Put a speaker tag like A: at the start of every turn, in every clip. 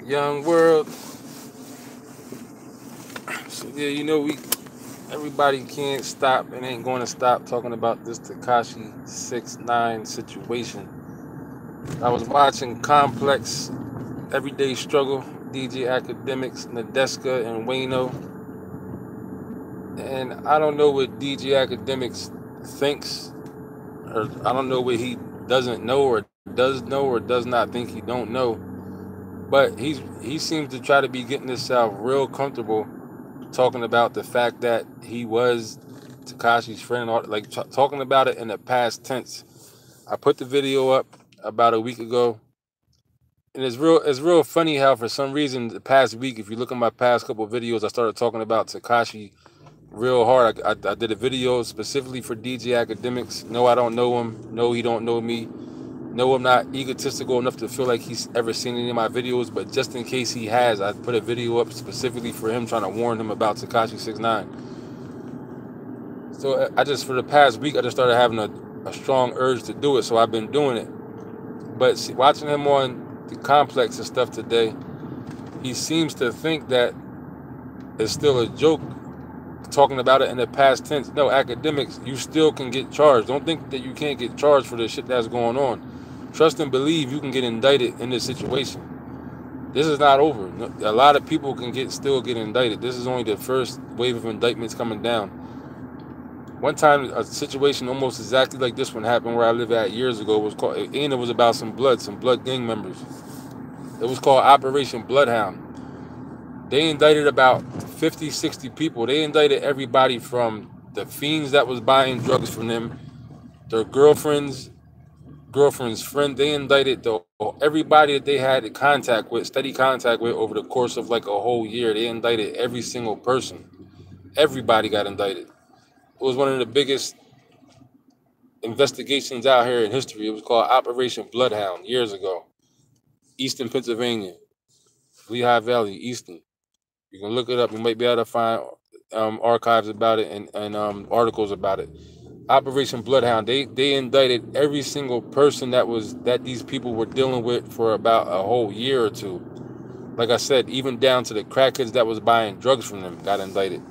A: Young world. So yeah, you know everybody can't stop and ain't going to stop talking about this Tekashi 6ix9ine situation. I was watching Complex Everyday Struggle, DJ Akademiks, Nadeska, and Wayno, and I don't know what DJ Akademiks thinks, or I don't know what he doesn't know or does not think he don't know. But he seems to try to be getting himself real comfortable talking about the fact that he was Tekashi's friend, like talking about it in the past tense. I put the video up about a week ago, and it's real funny how for some reason the past week, if you look at my past couple of videos, I started talking about Tekashi real hard. I did a video specifically for DJ Akademiks. No, I don't know him. No, he don't know me. No, I'm not egotistical enough to feel like he's ever seen any of my videos, but just in case he has, I put a video up specifically for him, trying to warn him about Tekashi 6ix9ine. So for the past week, I just started having a strong urge to do it, so I've been doing it. But watching him on the Complex and stuff today, he seems to think that it's still a joke talking about it in the past tense. No, Akademiks, you still can get charged. Don't think that you can't get charged for the shit that's going on. Trust and believe you can get indicted in this situation. This is not over. A lot of people can still get indicted. This is only the first wave of indictments coming down. One time, a situation almost exactly like this one happened where I lived at years ago. It was about some blood gang members. It was called Operation Bloodhound. They indicted about 50, 60 people. They indicted everybody from the fiends that was buying drugs from them, their girlfriend's friend. They indicted everybody that they had steady contact with over the course of like a whole year. They indicted every single person. Everybody got indicted. It was one of the biggest investigations out here in history. It was called Operation Bloodhound years ago. Eastern Pennsylvania, Lehigh Valley, Eastern. You can look it up. You might be able to find archives about it and articles about it. Operation Bloodhound. They indicted every single person that these people were dealing with for about a whole year or two. Like I said, even down to the crackheads that was buying drugs from them got indicted.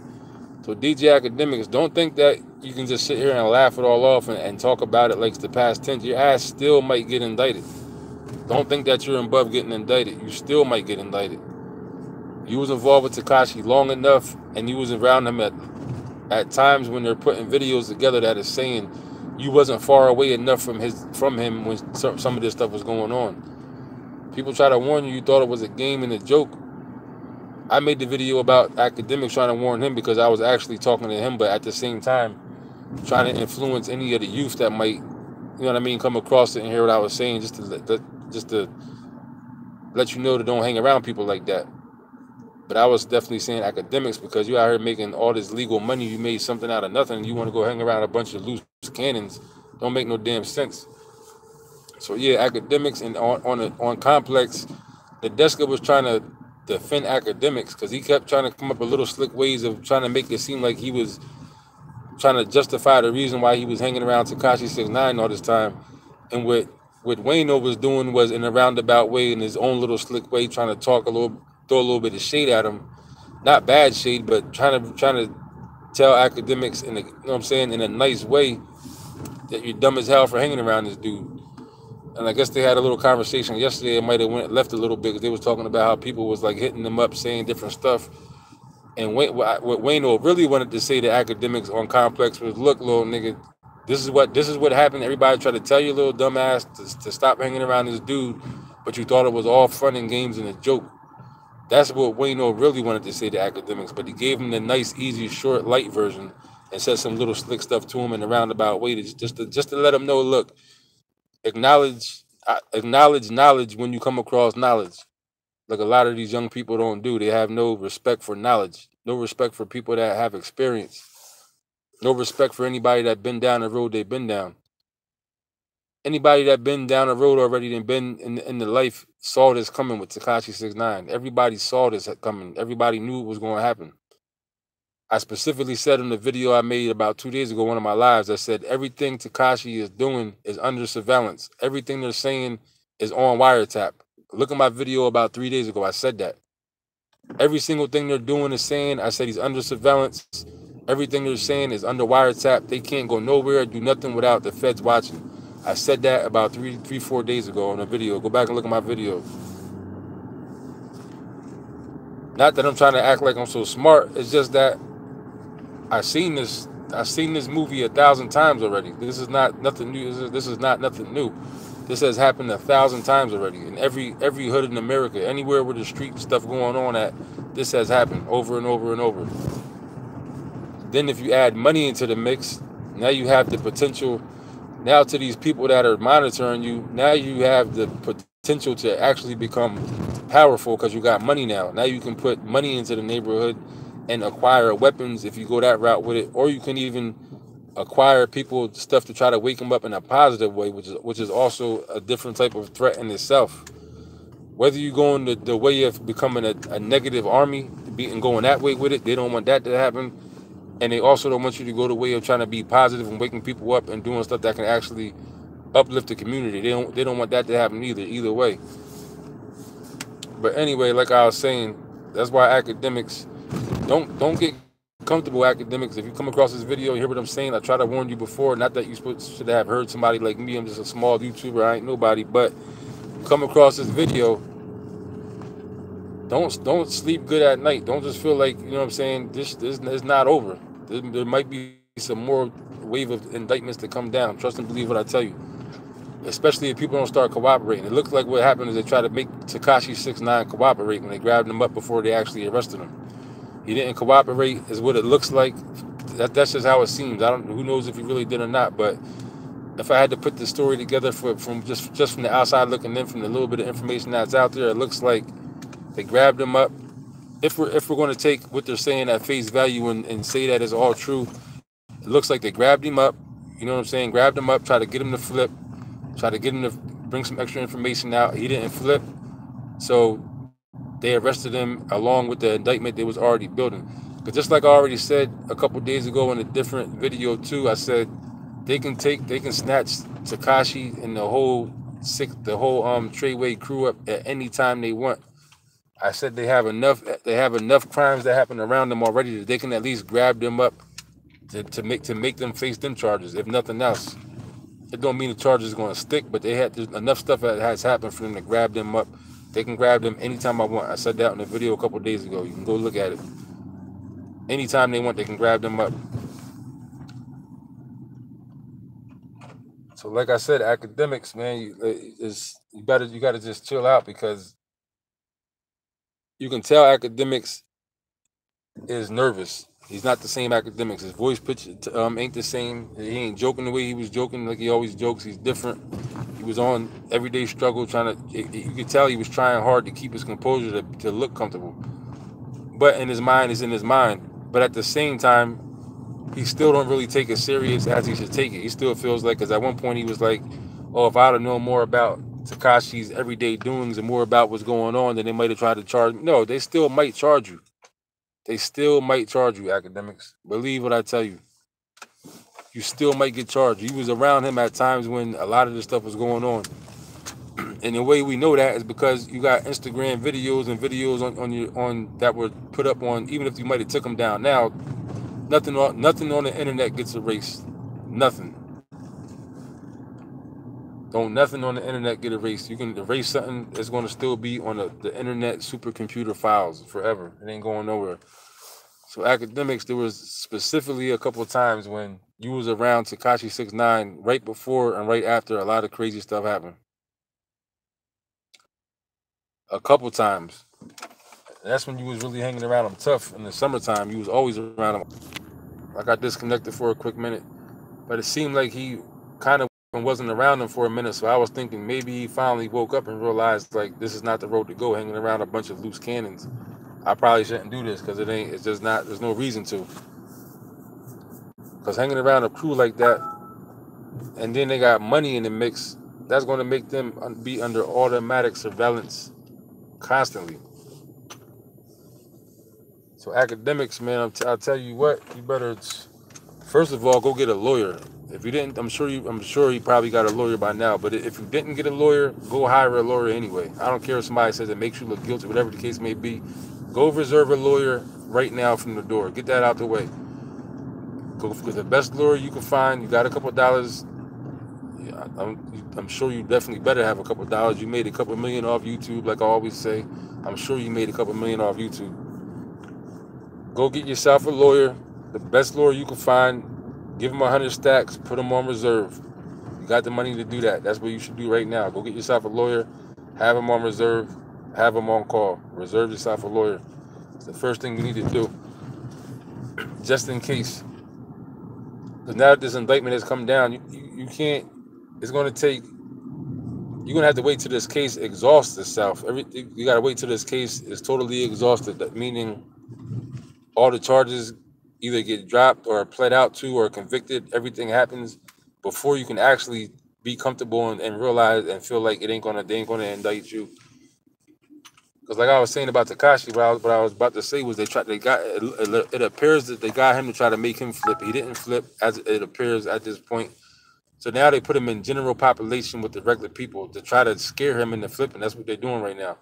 A: So DJ Akademiks, don't think that you can just sit here and laugh it all off and talk about it like it's the past tense. Your ass still might get indicted. Don't think that you're above getting indicted. You still might get indicted. You was involved with Tekashi long enough, and you was around him at times when they're putting videos together that is saying you wasn't far away enough from him when some of this stuff was going on. People try to warn you. You thought it was a game and a joke. I made the video about Akademiks trying to warn him because I was actually talking to him, but at the same time trying to influence any of the youth that might, you know what I mean, come across it and hear what I was saying, just to let you know to don't hang around people like that. But I was definitely saying Akademiks because you out here making all this legal money. You made something out of nothing, and you want to go hang around a bunch of loose cannons. Don't make no damn sense. So yeah, Akademiks, and on Complex, the Deska was trying to defend Akademiks because he kept trying to come up with little slick ways of trying to make it seem like he was trying to justify the reason why he was hanging around Tekashi 6ix9ine all this time. And what Wayno was doing was in a roundabout way, in his own little slick way, trying to throw a little bit of shade at him. Not bad shade, but trying to tell Akademiks in a, you know what I'm saying, in a nice way that you're dumb as hell for hanging around this dude. And I guess they had a little conversation yesterday. It might have left a little bit because they was talking about how people was like hitting them up, saying different stuff. And what Wayno really wanted to say to Akademiks on Complex was, look, little nigga, this is what happened. Everybody tried to tell you, little dumbass, to stop hanging around this dude, but you thought it was all fun and games and a joke. That's what Wayno really wanted to say to Akademiks, but he gave him the nice, easy, short, light version and said some little slick stuff to him in a roundabout way just to let him know, look, acknowledge knowledge when you come across knowledge. Like a lot of these young people don't do. They have no respect for knowledge, no respect for people that have experience, no respect for anybody that been down the road they've been down. Anybody that been down the road already and been in the life saw this coming with Tekashi 6ix9ine. Everybody saw this coming. Everybody knew it was going to happen. I specifically said in the video I made about 2 days ago, one of my lives, I said everything Tekashi is doing is under surveillance. Everything they're saying is on wiretap. Look at my video about 3 days ago. I said that. Every single thing they're doing is saying, I said he's under surveillance. Everything they're saying is under wiretap. They can't go nowhere, do nothing without the feds watching. I said that about 4 days ago on a video. Go back and look at my video. Not that I'm trying to act like I'm so smart. It's just that I've seen this movie 1,000 times already. This is not nothing new. This is not nothing new. This has happened 1,000 times already. In every hood in America, anywhere where the street stuff going on at, this has happened over and over and over. Then if you add money into the mix, now you have the potential. Now to these people that are monitoring you, now you have the potential to actually become powerful because you got money now. Now you can put money into the neighborhood and acquire weapons if you go that route with it, or you can even acquire people stuff to try to wake them up in a positive way, which is also a different type of threat in itself. Whether you go in the way of becoming a negative army and going that way with it, they don't want that to happen, and they also don't want you to go the way of trying to be positive and waking people up and doing stuff that can actually uplift the community. They don't want that to happen either way. But anyway, like I was saying, that's why Akademiks don't get comfortable. Akademiks, if you come across this video, you hear what I'm saying. I try to warn you before. Not that you should have heard somebody like me. I'm just a small YouTuber. I ain't nobody. But come across this video, don't sleep good at night. Don't just feel like, you know what I'm saying, this is not over. There might be some more wave of indictments to come down. Trust and believe what I tell you. Especially if people don't start cooperating. It looks like what happened is they tried to make Tekashi 6ix9ine cooperate when they grabbed him up before they actually arrested him. He didn't cooperate, is what it looks like. That's just how it seems. Who knows if he really did or not. But if I had to put the story together from just from the outside looking in, from the little bit of information that's out there, it looks like they grabbed him up. If we're going to take what they're saying at face value and say that is all true, it looks like they grabbed him up. You know what I'm saying? Grabbed him up, tried to get him to flip, tried to get him to bring some extra information out. He didn't flip, so they arrested him along with the indictment they was already building. But just like I already said a couple days ago in a different video too, I said they can snatch Tekashi and the whole Treyway crew up at any time they want. I said they have enough crimes that happen around them already that they can at least grab them up to make them face them charges, if nothing else. It don't mean the charges is going to stick, but there's enough stuff that has happened for them to grab them up. They can grab them anytime I want. I said that in a video a couple of days ago. You can go look at it. Anytime they want, they can grab them up. So like I said, Akademiks, man, you got to just chill out, because you can tell Akademiks is nervous. He's not the same Akademiks. His voice pitch ain't the same. He ain't joking the way he was joking like he always jokes. He's different. He was on everyday struggle you could tell he was trying hard to keep his composure to look comfortable. But in his mind, it's in his mind. But at the same time, he still don't really take it serious as he should take it. He still feels like, because at one point he was like, oh, if I'd have known more about Tekashi's everyday doings and more about what's going on, then they might have tried to charge me. No, they still might charge you. They still might charge you, Akademiks. Believe what I tell you. You still might get charged. You was around him at times when a lot of this stuff was going on. And the way we know that is because you got Instagram videos and videos on that were put up on, even if you might have took them down. Now, nothing on the internet gets erased. Nothing. Don't nothing on the internet get erased. You can erase something, it's going to still be on the internet supercomputer files forever. It ain't going nowhere. So Akademiks, there was specifically a couple of times when you was around Tekashi 6ix9ine right before and right after a lot of crazy stuff happened. A couple times. That's when you was really hanging around him tough. In the summertime, you was always around him. I got disconnected for a quick minute, but it seemed like he kind of wasn't around him for a minute. So I was thinking maybe he finally woke up and realized, like, this is not the road to go, hanging around a bunch of loose cannons. I probably shouldn't do this, because it's just not, there's no reason to. Because hanging around a crew like that, and then they got money in the mix, that's going to make them be under automatic surveillance constantly. So Akademiks, man, I'll tell you what, you better, first of all, go get a lawyer. If you didn't, I'm sure you probably got a lawyer by now. But if you didn't get a lawyer, go hire a lawyer anyway. I don't care if somebody says it makes you look guilty, whatever the case may be. Go reserve a lawyer right now from the door. Get that out the way. Go for the best lawyer you can find. You got a couple of dollars. Yeah, I'm sure you definitely better have a couple of dollars. You made a couple million off YouTube, like I always say. I'm sure you made a couple million off YouTube. Go get yourself a lawyer, the best lawyer you can find. Give him 100 stacks. Put him on reserve. You got the money to do that. That's what you should do right now. Go get yourself a lawyer. Have him on reserve. Have him on call. Reserve yourself a lawyer. It's the first thing you need to do, just in case. Because now that this indictment has come down, you can't. It's going to take. You're going to have to wait till this case exhausts itself. You got to wait till this case is totally exhausted. That meaning all the charges either get dropped or pled out to or convicted. Everything happens before you can actually be comfortable and realize and feel like they ain't gonna indict you. Because like I was saying about Tekashi, what I was about to say was it appears that they got him to try to make him flip. He didn't flip, as it appears at this point. So now they put him in general population with the regular people to try to scare him into flipping. That's what they're doing right now.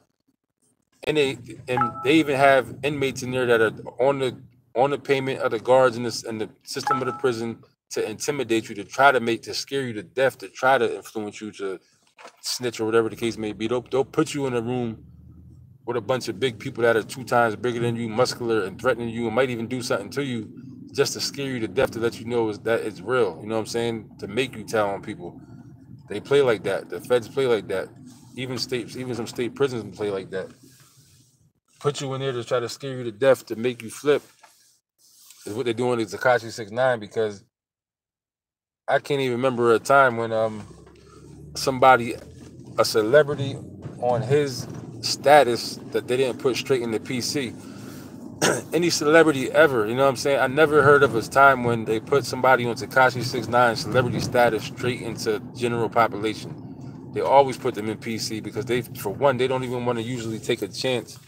A: And they even have inmates in there that are on the payment of the guards in the system of the prison to intimidate you, to scare you to death, to try to influence you to snitch or whatever the case may be. They'll put you in a room with a bunch of big people that are 2 times bigger than you, muscular, and threatening you, and might even do something to you just to scare you to death, to let you know that it's real. You know what I'm saying? To make you tell on people. They play like that. The feds play like that. Even some state prisons play like that. Put you in there to try to scare you to death, to make you flip. Is what they're doing to Tekashi 6ix9ine, because I can't even remember a time when a celebrity on his status that they didn't put straight in the PC. Any celebrity ever, you know what I'm saying? I never heard of a time when they put somebody on Tekashi 6ix9ine celebrity status straight into general population. They always put them in PC because for one, they don't even want to usually take a chance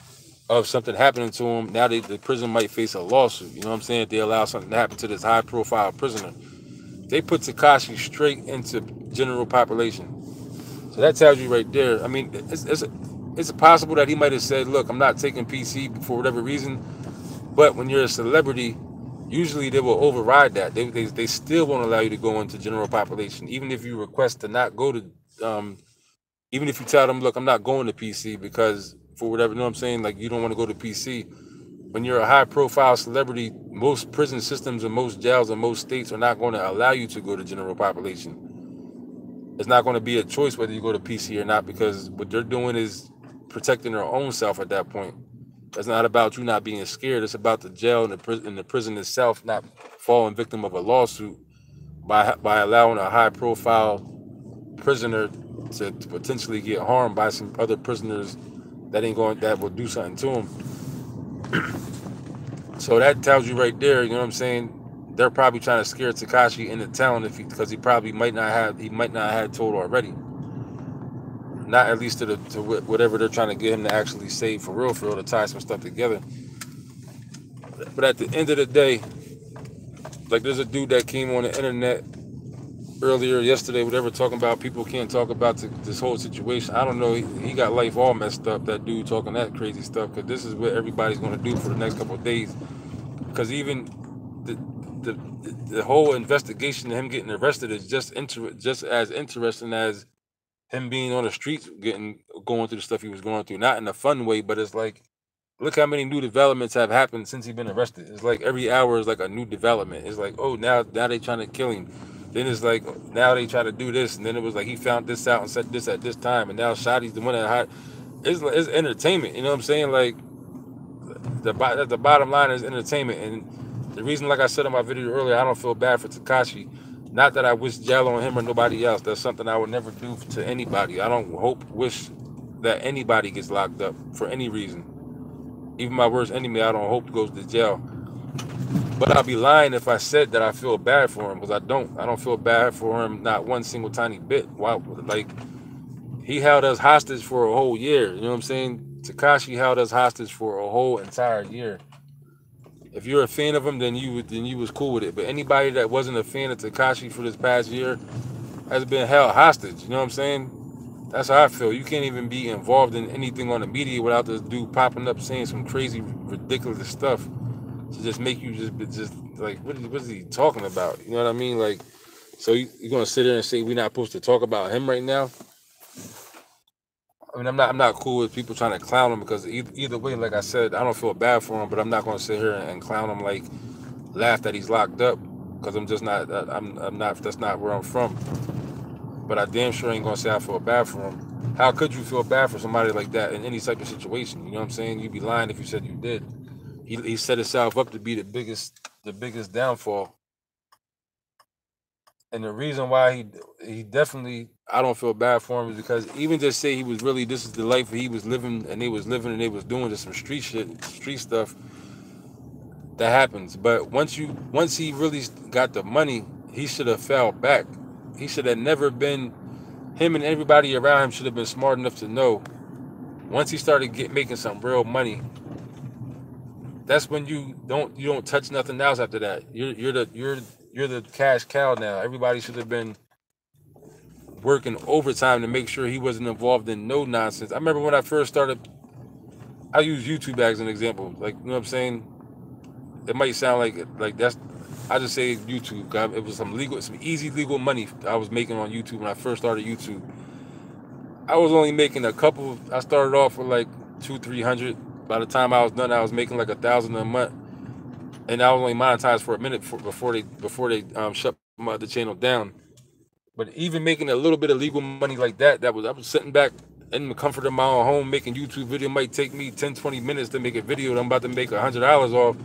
A: of something happening to them. Now the prison might face a lawsuit. You know what I'm saying? If they allow something to happen to this high-profile prisoner. They put Tekashi straight into general population. So that tells you right there. I mean, it's possible that he might have said, look, I'm not taking PC for whatever reason. But when you're a celebrity, usually they will override that. They still won't allow you to go into general population. Even if you request to not go to, even if you tell them, look, I'm not going to PC because for whatever, you know what I'm saying? Like, you don't want to go to PC. When you're a high-profile celebrity, most prison systems and most jails and most states are not going to allow you to go to general population. It's not going to be a choice whether you go to PC or not, because what they're doing is protecting their own self at that point. It's not about you not being scared. It's about the jail and the prison itself not falling victim of a lawsuit by allowing a high-profile prisoner to potentially get harmed by some other prisoners that will do something to him. So that tells you right there, you know what I'm saying? They're probably trying to scare Tekashi into town because he probably might not have told already. Not at least to whatever they're trying to get him to actually say for real, to tie some stuff together. But at the end of the day, like, there's a dude that came on the internet earlier yesterday, whatever, talking about people can't talk about this whole situation. I don't know. He got life all messed up, that dude talking that crazy stuff, because this is what everybody's going to do for the next couple of days. Because even the whole investigation of him getting arrested is just as interesting as him being on the streets going through the stuff he was going through. Not in a fun way, but it's like, look how many new developments have happened since he's been arrested. It's like every hour is like a new development. It's like, oh, now they trying to kill him. Then it's like, now they try to do this. And then it was like he found this out and said this at this time. And now Shotty's the one that hot. It's entertainment. You know what I'm saying? Like, the bottom line is entertainment. And the reason, like I said in my video earlier, I don't feel bad for Tekashi. Not that I wish jail on him or nobody else. That's something I would never do to anybody. I don't wish that anybody gets locked up for any reason. Even my worst enemy, I don't hope goes to jail. But I'd be lying if I said that I feel bad for him, because I don't. I don't feel bad for him, not one single tiny bit. Why? Like, he held us hostage for a whole year. You know what I'm saying? Tekashi held us hostage for a whole entire year. If you're a fan of him, then you was cool with it. But anybody that wasn't a fan of Tekashi for this past year has been held hostage. You know what I'm saying? That's how I feel. You can't even be involved in anything on the media without this dude popping up saying some crazy, ridiculous stuff to just make you just like, what is he talking about? You know what I mean? Like, so you're gonna sit there and say we're not supposed to talk about him right now? I mean, I'm not cool with people trying to clown him because either way, like I said, I don't feel bad for him, but I'm not gonna sit here and clown him, like laugh that he's locked up, because I'm just not. I'm not. That's not where I'm from. But I damn sure ain't gonna say I feel bad for him. How could you feel bad for somebody like that in any type of situation? You know what I'm saying? You'd be lying if you said you did. He set himself up to be the biggest downfall. And the reason why he definitely, I don't feel bad for him, is because even just say he was really, this is the life he was living, and they was doing just some street shit, street stuff, that happens. But once he really got the money, he should have fell back. He should have never been, him and everybody around him should have been smart enough to know, once he started making some real money, that's when you don't touch nothing else after that. You're the cash cow now. Everybody should have been working overtime to make sure he wasn't involved in no nonsense. I remember when I first started, I use YouTube as an example. Like, you know what I'm saying? It might sound like that's, I just say YouTube. It was some easy legal money I was making on YouTube when I first started YouTube. I was only making a couple. I started off with like 200-300. By the time I was done, I was making like 1,000 a month, and I was only monetized for a minute before they shut my other channel down. But even making a little bit of legal money like that, I was sitting back in the comfort of my own home making YouTube video. It might take me 10-20 minutes to make a video that I'm about to make $100 off.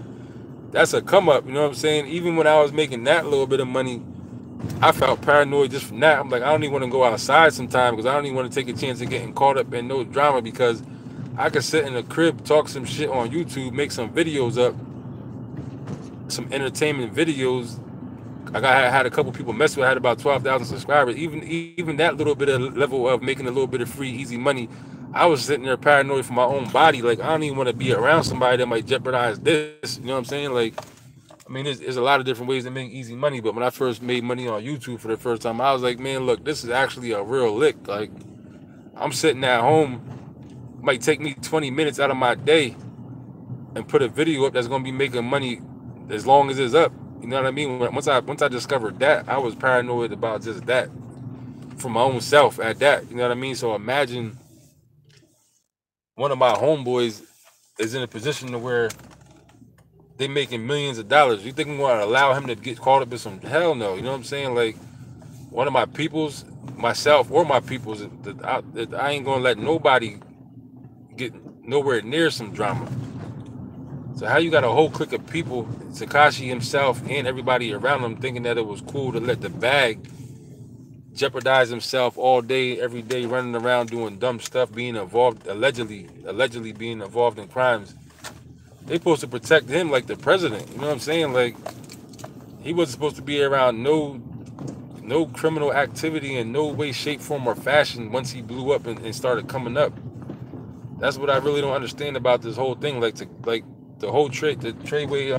A: That's a come up, you know what I'm saying? Even when I was making that little bit of money, I felt paranoid just from that. I'm like, I don't even want to go outside sometime because I don't even want to take a chance of getting caught up in no drama, because I could sit in a crib, talk some shit on YouTube, make some videos up, some entertainment videos. I had a couple people mess with. I had about 12,000 subscribers. Even that little bit of level of making a little bit of free, easy money, I was sitting there paranoid for my own body. Like, I don't even want to be around somebody that might jeopardize this. You know what I'm saying? Like, I mean, there's a lot of different ways to make easy money. But when I first made money on YouTube for the first time, I was like, man, look, this is actually a real lick. Like, I'm sitting at home. Might take me 20 minutes out of my day and put a video up that's gonna be making money as long as it's up. You know what I mean? Once I discovered that, I was paranoid about just that for my own self at that. You know what I mean? So imagine one of my homeboys is in a position to where they making millions of dollars. You think I'm gonna allow him to get caught up in some? Hell no. You know what I'm saying? Like, one of my peoples, myself or my peoples, I ain't gonna let nobody get nowhere near some drama. So how you got a whole clique of people, Tekashi himself and everybody around him, thinking that it was cool to let the bag jeopardize himself all day, every day, running around doing dumb stuff, being involved, allegedly being involved in crimes? They supposed to protect him like the president. You know what I'm saying? Like, he wasn't supposed to be around no criminal activity in no way, shape, form, or fashion once he blew up and started coming up. That's what I really don't understand about this whole thing. Like the whole trade, the tradeway,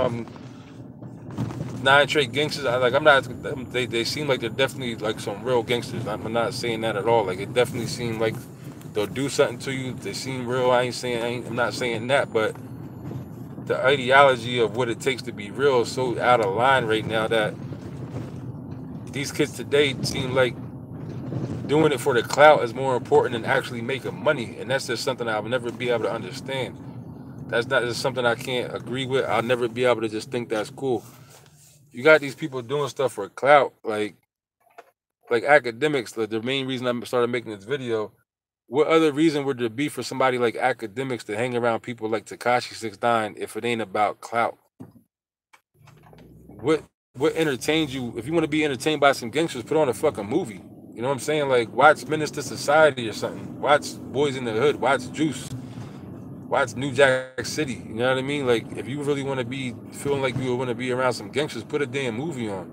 A: 9 trade gangsters. They seem like they're definitely like some real gangsters. I'm not saying that at all. Like, it definitely seemed like they'll do something to you. They seem real. I'm not saying that, but the ideology of what it takes to be real is so out of line right now that these kids today seem like doing it for the clout is more important than actually making money. And that's just something I'll never be able to understand. That's just something I can't agree with. I'll never be able to just think that's cool. You got these people doing stuff for clout, like Akademiks. Like, the main reason I started making this video, what other reason would there be for somebody like Akademiks to hang around people like Tekashi 6ix9ine if it ain't about clout? What entertains you? If you want to be entertained by some gangsters, put on a fucking movie. You know what I'm saying? Like, watch Minister Society or something. Watch Boys in the Hood. Watch Juice. Watch New Jack City. You know what I mean? Like, if you really want to be feeling like you want to be around some gangsters, put a damn movie on.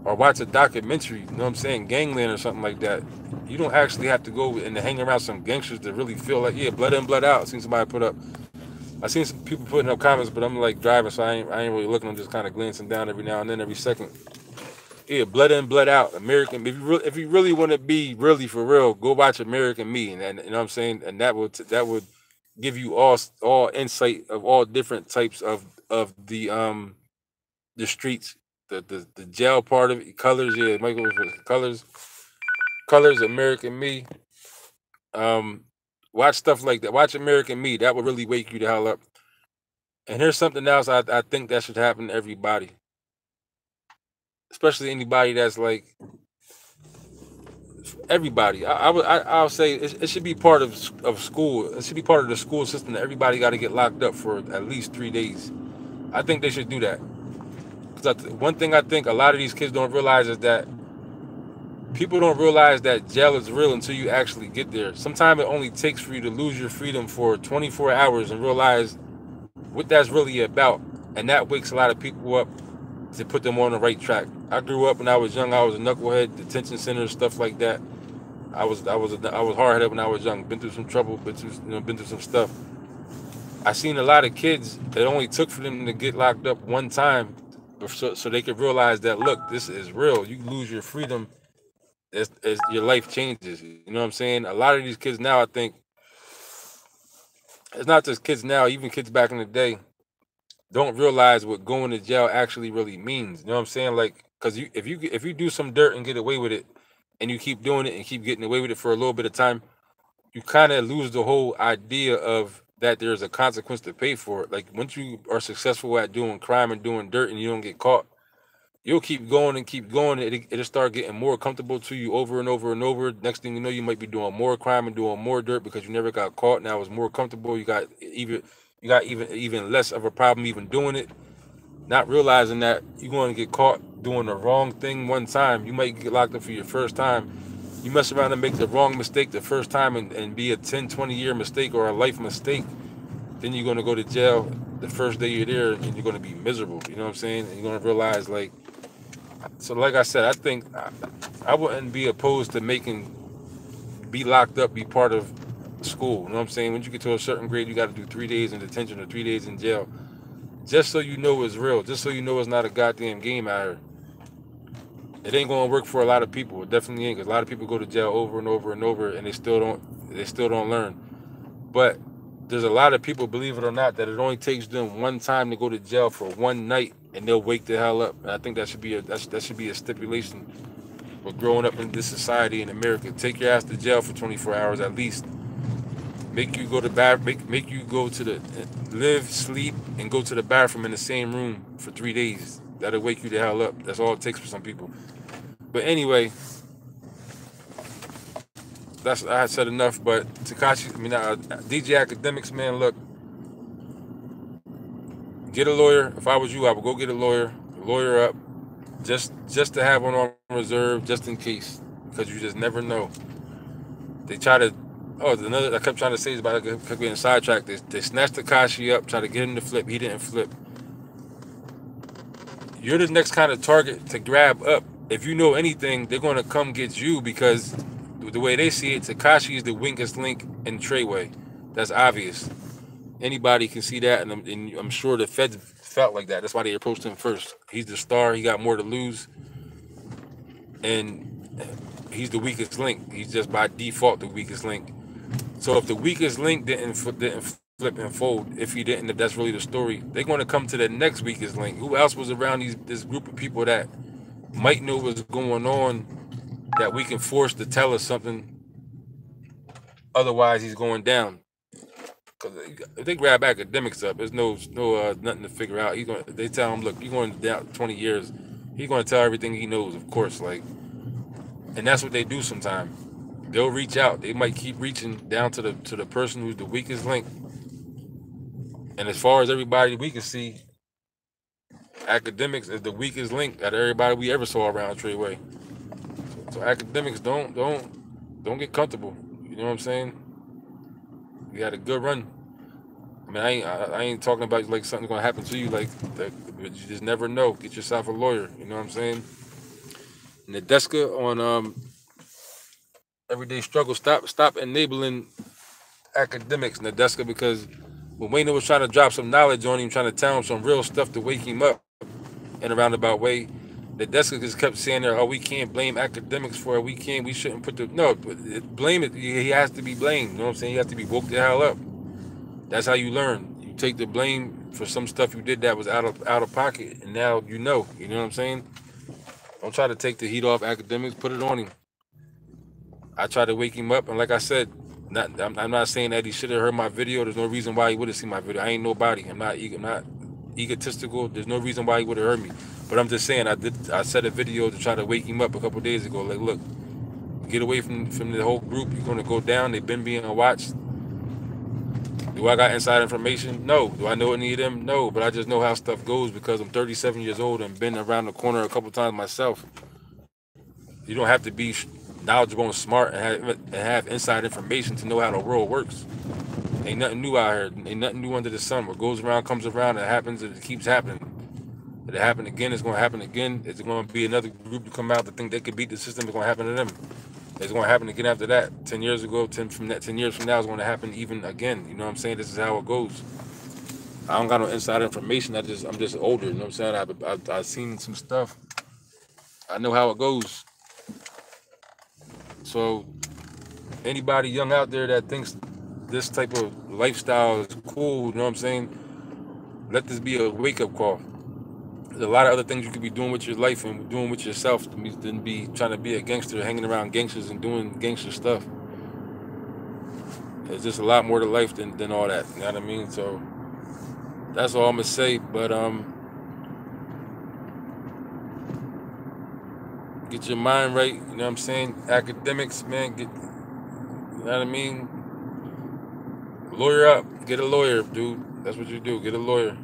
A: Or watch a documentary. You know what I'm saying? Gangland or something like that. You don't actually have to go and hang around some gangsters to really feel like, yeah, blood in, blood out. I seen somebody put up I seen some people putting up comments, but I'm like driving, so I ain't really looking. I'm just kind of glancing down every now and then, every second. Yeah, blood in, blood out. American. If you really want to be really for real, go watch American Me, and you know what I'm saying, and that would give you all insight of all different types of the streets, the jail part of it, colors. Yeah, Michael colors, American Me. Um, watch stuff like that. Watch American Me. That would really wake you the hell up. And here's something else I think that should happen to everybody, especially anybody that's like everybody. I'll say it should be part of school. It should be part of the school system that everybody got to get locked up for at least 3 days. I think they should do that. Because one thing I think a lot of these kids don't realize is that people don't realize that jail is real until you actually get there. Sometimes it only takes for you to lose your freedom for 24 hours and realize what that's really about. And that wakes a lot of people up to put them on the right track. I grew up when I was young. I was a knucklehead, detention center, stuff like that. I was hard headed when I was young. Been through some trouble, been through some stuff. I seen a lot of kids that only took for them to get locked up one time, so they could realize that look, this is real. You lose your freedom as your life changes. You know what I'm saying? A lot of these kids now, I think, it's not just kids now, even kids back in the day, don't realize what going to jail actually really means. You know what I'm saying? Like, because if you do some dirt and get away with it, and you keep doing it and keep getting away with it for a little bit of time, you kind of lose the whole idea of that there's a consequence to pay for it. Like once you are successful at doing crime and doing dirt and you don't get caught, you'll keep going and keep going. It'll start getting more comfortable to you over and over and over. Next thing you know, you might be doing more crime and doing more dirt because you never got caught. Now it's more comfortable. You got even less of a problem even doing it. Not realizing that you're going to get caught doing the wrong thing one time. You might get locked up for your first time. You mess around and make the wrong mistake the first time and be a 10, 20-year mistake or a life mistake. Then you're going to go to jail the first day you're there and you're going to be miserable. You know what I'm saying? And you're going to realize, like, so like I said, I think I wouldn't be opposed to making be locked up be part of school. You know what I'm saying? When you get to a certain grade, you got to do 3 days in detention or 3 days in jail. Just so you know it's real. Just so you know it's not a goddamn game out here. It ain't gonna work for a lot of people. It definitely ain't, because a lot of people go to jail over and over and over, and they still don't learn. But there's a lot of people, believe it or not, that it only takes them one time to go to jail for one night, and they'll wake the hell up. And I think that should be a stipulation for growing up in this society in America. Take your ass to jail for 24 hours at least. Make you go to make you go to the live, sleep, and go to the bathroom in the same room for 3 days. That'll wake you the hell up. That's all it takes for some people. But anyway, I had said enough. But DJ Akademiks, man, look, get a lawyer. If I was you, I would go get a lawyer up, just to have one on reserve, just in case, because you just never know. They try to. Oh, another I kept trying to say is about I kept getting sidetracked. They snatched Tekashi up, tried to get him to flip. He didn't flip. You're the next kind of target to grab up. If you know anything, they're going to come get you, because the way they see it, Tekashi is the weakest link in Treyway. That's obvious. Anybody can see that, and I'm sure the feds felt like that. That's why they approached him first. He's the star. He got more to lose, and he's the weakest link. He's just by default the weakest link. So if the weakest link didn't flip and fold, if that's really the story, they're going to come to the next weakest link. Who else was around this group of people that might know what's going on, that we can force to tell us something? Otherwise, he's going down. Because if they grab Akademiks up, there's no nothing to figure out. They tell him, look, you're going down 20 years. He's going to tell everything he knows, of course. And that's what they do sometimes. They'll reach out. They might keep reaching down to the person who's the weakest link. And as far as everybody we can see, Akademiks is the weakest link out of everybody we ever saw around Treyway. So Akademiks, don't get comfortable. You know what I'm saying? You had a good run. I mean, I ain't talking about like something's gonna happen to you like that, but you just never know. Get yourself a lawyer. You know what I'm saying? Nadeska on Everyday Struggle. Stop enabling Akademiks, Nadeska, because When Wayne was trying to drop some knowledge on him, trying to tell him some real stuff to wake him up in a roundabout way, the Deska just kept saying there, oh, we can't blame academics for it. We shouldn't put the, no, blame it. He has to be blamed. You know what I'm saying? He has to be woke the hell up. That's how you learn. You take the blame for some stuff you did that was out of pocket, and now you know. You know what I'm saying? Don't try to take the heat off academics. Put it on him. I tried to wake him up, and like I said, I'm not saying that he should have heard my video. There's no reason why he would have seen my video. I ain't nobody. I'm not egotistical. There's no reason why he would have heard me. But I'm just saying, I set a video to try to wake him up a couple days ago. Like, look, get away from the whole group. You're gonna go down. They've been being watched. Do I got inside information? No. Do I know any of them? No. But I just know how stuff goes because I'm 37 years old and been around the corner a couple times myself. You don't have to be knowledgeable and smart and have inside information to know how the world works. Ain't nothing new out here. Ain't nothing new under the sun. What goes around comes around. It happens and it keeps happening. If it happen again, it's going to happen again. It's going to be another group to come out to think they could beat the system. It's going to happen to them. It's going to happen again after that. 10 years ago, 10 years from now, it's going to happen even again. You know what I'm saying? This is how it goes. I don't got no inside information. I'm just older. You know what I'm saying? I've seen some stuff. I know how it goes. So anybody young out there that thinks this type of lifestyle is cool, you know what I'm saying? Let this be a wake-up call. There's a lot of other things you could be doing with your life and doing with yourself than be trying to be a gangster, hanging around gangsters and doing gangster stuff. There's just a lot more to life than all that. You know what I mean? So that's all I'm gonna say. But get your mind right. You know what I'm saying? Academics, man. You know what I mean? Lawyer up. Get a lawyer, dude. That's what you do. Get a lawyer.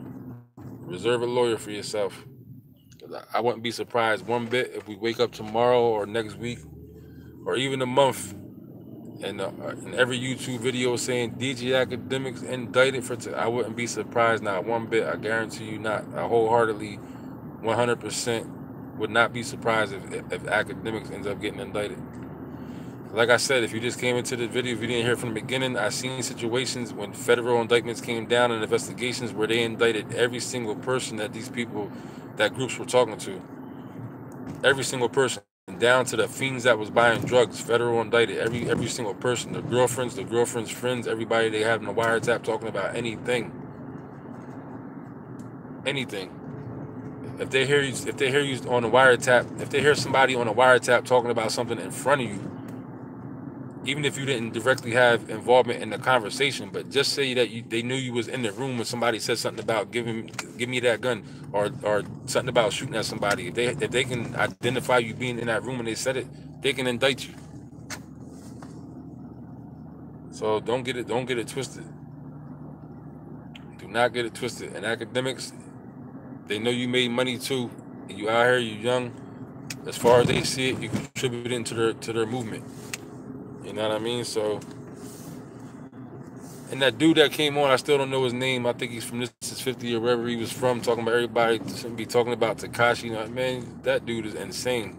A: Reserve a lawyer for yourself. I wouldn't be surprised one bit if we wake up tomorrow or next week or even a month and every YouTube video saying DJ Akademiks indicted for I wouldn't be surprised not one bit. I guarantee you not. I wholeheartedly 100% would not be surprised if Akademiks ends up getting indicted. Like I said, if you just came into the video, if you didn't hear from the beginning, I've seen situations when federal indictments came down in investigations where they indicted every single person that that groups were talking to. Every single person, down to the fiends that was buying drugs, federal indicted every single person, the girlfriends' friends, everybody they have in the wiretap talking about anything. Anything. If they hear you on the wiretap, if they hear somebody on a wiretap talking about something in front of you, even if you didn't directly have involvement in the conversation, but just say that they knew you was in the room when somebody said something about give me that gun or something about shooting at somebody. If they can identify you being in that room and they said it, they can indict you. So don't get it twisted. Do not get it twisted. And academics, they know you made money too, and you out here, you young. As far as they see it, you contribute into their movement. You know what I mean? So, and that dude that came on, I still don't know his name. I think he's from This Is 50 or wherever he was from, talking about everybody shouldn't be talking about Tekashi. You know, man, that dude is insane.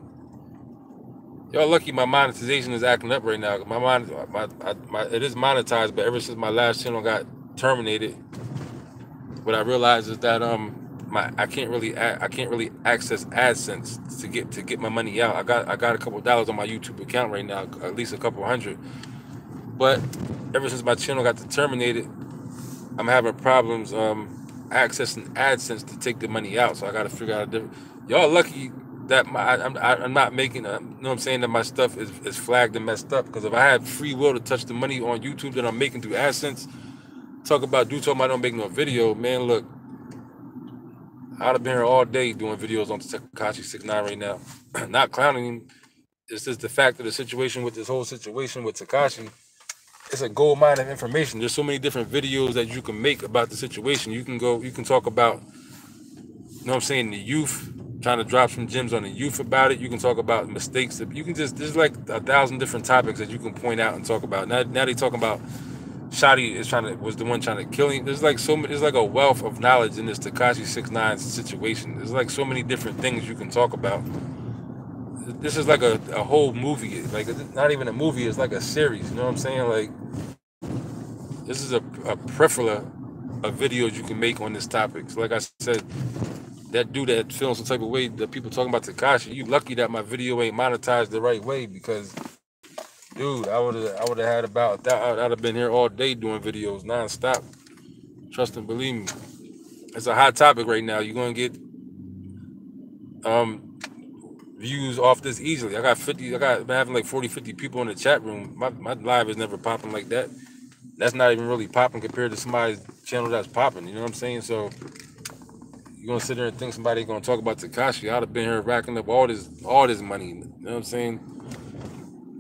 A: Y'all lucky my monetization is acting up right now. It is monetized, but ever since my last channel got terminated, what I realized is that I can't really access AdSense to get my money out. I got a couple dollars on my YouTube account right now, at least a couple hundred. But ever since my channel got terminated, I'm having problems accessing AdSense to take the money out. So I got to figure out a different. Y'all lucky that I'm not making you know what I'm saying, that my stuff is flagged and messed up. Because if I had free will to touch the money on YouTube that I'm making through AdSense, talking about I don't make no video, man. Look, I'd have been here all day doing videos on Tekashi 6ix9ine right now. Not clowning him. It's just the fact of the situation with this whole situation with Tekashi. It's a gold mine of information. There's so many different videos that you can make about the situation. You can talk about, you know what I'm saying, the youth, trying to drop some gems on the youth about it. You can talk about mistakes. There's like 1,000 different topics that you can point out and talk about. Now they talking about Shotty was the one trying to kill him. There's like a wealth of knowledge in this Tekashi 6ix9ine situation. There's like so many different things you can talk about. This is like a whole movie. Like, not even a movie, it's like a series. You know what I'm saying? Like, this is a plethora of videos you can make on this topic. So like I said, that dude that feels some type of way that people talking about Tekashi, you lucky that my video ain't monetized the right way because dude, I would have had about I'd have been here all day doing videos nonstop. Trust and believe me. It's a hot topic right now. You're gonna get um views off this easily. Been having like 40, 50 people in the chat room. My live is never popping like that. That's not even really popping compared to somebody's channel that's popping. You know what I'm saying? So you're gonna sit there and think somebody gonna talk about Tekashi. I'd have been here racking up all this money. You know what I'm saying?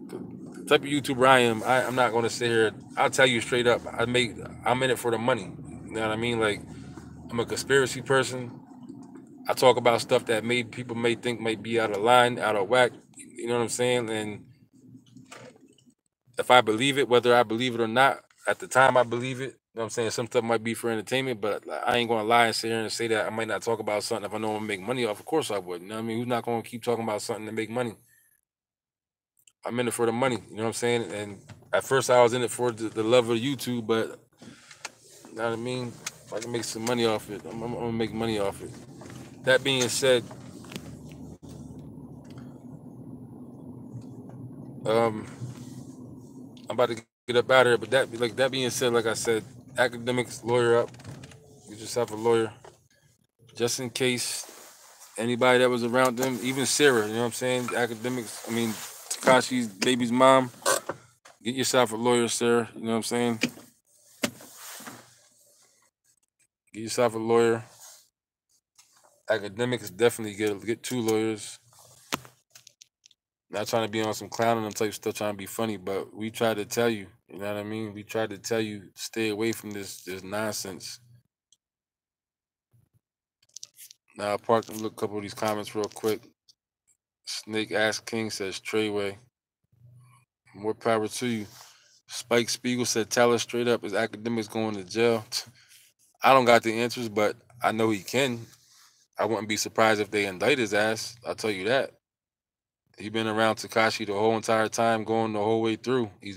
A: The type of YouTuber I am, I'm not gonna sit here. I'll tell you straight up. I'm in it for the money. You know what I mean? Like I'm a conspiracy person. I talk about stuff that people may think might be out of line, out of whack. You know what I'm saying? And if I believe it, whether I believe it or not, at the time I believe it. You know what I'm saying? Some stuff might be for entertainment, but I ain't gonna lie and sit here and say that I might not talk about something if I know I'm gonna make money off. Of course I would. You know what I mean? Who's not gonna keep talking about something to make money? I'm in it for the money. You know what I'm saying? And at first I was in it for the love of YouTube, but you know what I mean? If I can make some money off it, I'm gonna make money off it. That being said, um, I'm about to get up out of here. But that being said, like I said, academics, lawyer up. Get yourself a lawyer, just in case anybody that was around them, even Sarah. You know what I'm saying? Academics. I mean, Takashi's baby's mom. Get yourself a lawyer, Sarah. You know what I'm saying? Get yourself a lawyer. Academics definitely get two lawyers. Not trying to be on some clowning and type stuff, trying to be funny, but we tried to tell you. You know what I mean? We tried to tell you stay away from this nonsense. Now, park and look a couple of these comments real quick. Snake Ass King says Treyway. More power to you. Spike Spiegel said, tell us straight up, is academics going to jail? I don't got the answers, but I know he can. I wouldn't be surprised if they indict his ass. I'll tell you that. He been around Tekashi the whole entire time, going the whole way through. He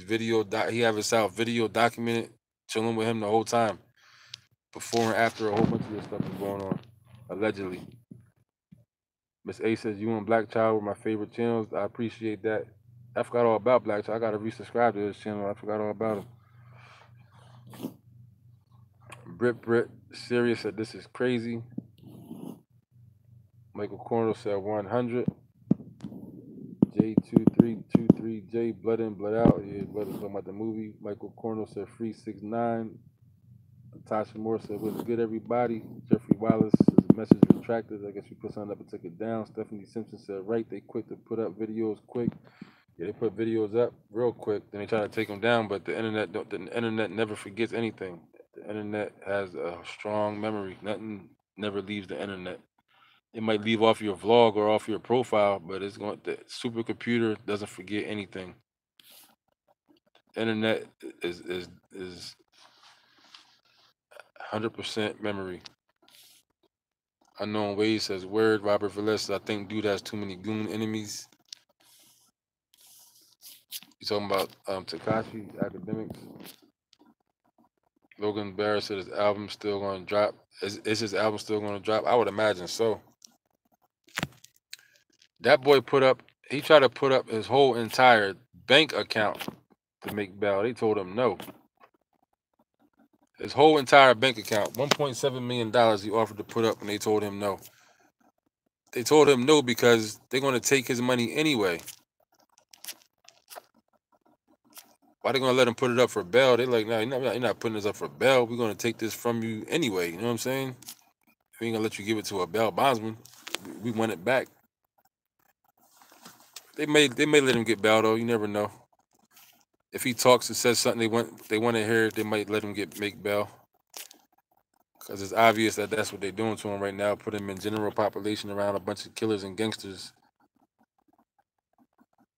A: have himself video documented, chilling with him the whole time. Before and after a whole bunch of this stuff was going on. Allegedly. Miss A says, you and Black Child were my favorite channels. I appreciate that. I forgot all about Black Child. I gotta resubscribe to his channel. I forgot all about him. Brit Serious said this is crazy. Michael Cornell said 100. J2323J Blood In Blood Out. Yeah, Blood is talking about the movie. Michael Cornell said free 6ix9ine. Tasha Moore said what's good everybody. Jeffrey Wallace says message retracted. I guess we put something up and took it down. Stephanie Simpson said right, they quick to put up videos quick. Yeah, they put videos up real quick, then they try to take them down. But the internet never forgets anything. The internet has a strong memory. Nothing never leaves the internet. It might leave off your vlog or off your profile, but the supercomputer doesn't forget anything. Internet is 100% memory. Unknown Ways says word. Robert Velez says, I think dude has too many goon enemies. You talking about Tekashi, Academics? Logan Barrett said his album still going to drop. Is his album still going to drop? I would imagine so. That boy he tried to put up his whole entire bank account to make bail. They told him no. His whole entire bank account, $1.7 million he offered to put up, and they told him no. They told him no because they're going to take his money anyway. Why they going to let him put it up for bail? They're like, no, you're not putting this up for bail. We're going to take this from you anyway. You know what I'm saying? We ain't going to let you give it to a bail bondsman. We want it back. They may let him get bail though. You never know. If he talks and says something they want to hear, they might let him make bail. Because it's obvious that that's what they're doing to him right now. Put him in general population around a bunch of killers and gangsters.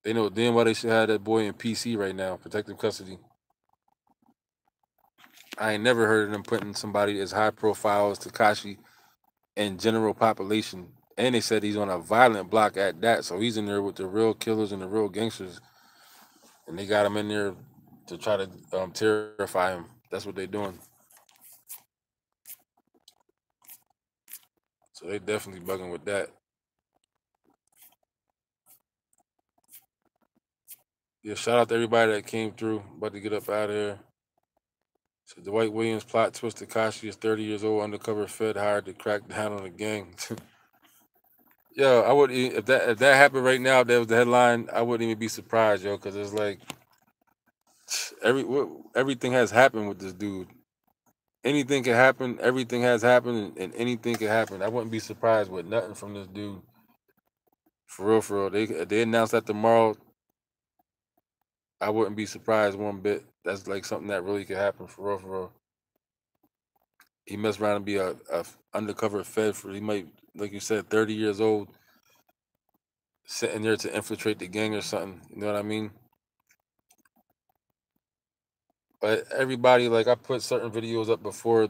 A: They know damn well they should have that boy in PC right now, protective custody. I ain't never heard of them putting somebody as high profile as Tekashi in general population. And they said he's on a violent block at that, so he's in there with the real killers and the real gangsters. And they got him in there to try to terrify him. That's what they're doing. So they definitely bugging with that. Yeah, shout out to everybody that came through. About to get up out of here. So Dwight Williams plot twist: Tekashi is 30 years old, undercover Fed hired to crack down on the gang. Yo, I would if that happened right now, if that was the headline, I wouldn't even be surprised, yo, because it's like everything has happened with this dude. Anything can happen. Everything has happened, and anything can happen. I wouldn't be surprised with nothing from this dude. For real, for real. They announced that tomorrow. I wouldn't be surprised one bit. That's like something that really could happen. For real, for real. He messed around and be a undercover Fed for. He might, like you said, 30 years old, sitting there to infiltrate the gang or something. You know what I mean? But everybody, like I put certain videos up before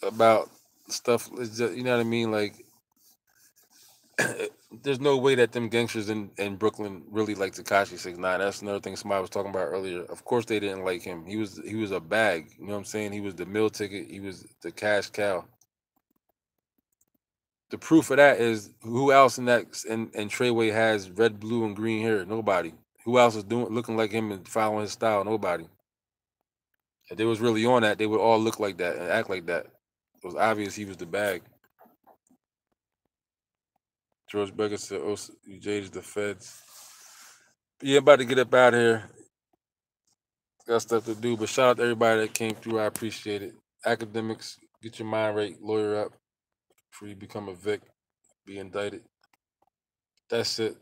A: about stuff. It's just, you know what I mean? Like there's no way that them gangsters in Brooklyn really like Tekashi 6ix9ine. That's another thing somebody was talking about earlier. Of course they didn't like him. He was a bag. You know what I'm saying? He was the meal ticket. He was the cash cow. The proof of that is who else in Treyway has red, blue, and green hair? Nobody. Who else is doing looking like him and following his style? Nobody. If they was really on that, they would all look like that and act like that. It was obvious he was the bag. George Becker said, "Oh, you jaded the feds." Yeah, about to get up out of here. Got stuff to do, but shout out to everybody that came through. I appreciate it. Academics, get your mind right, lawyer up before you become a Vic, be indicted. That's it.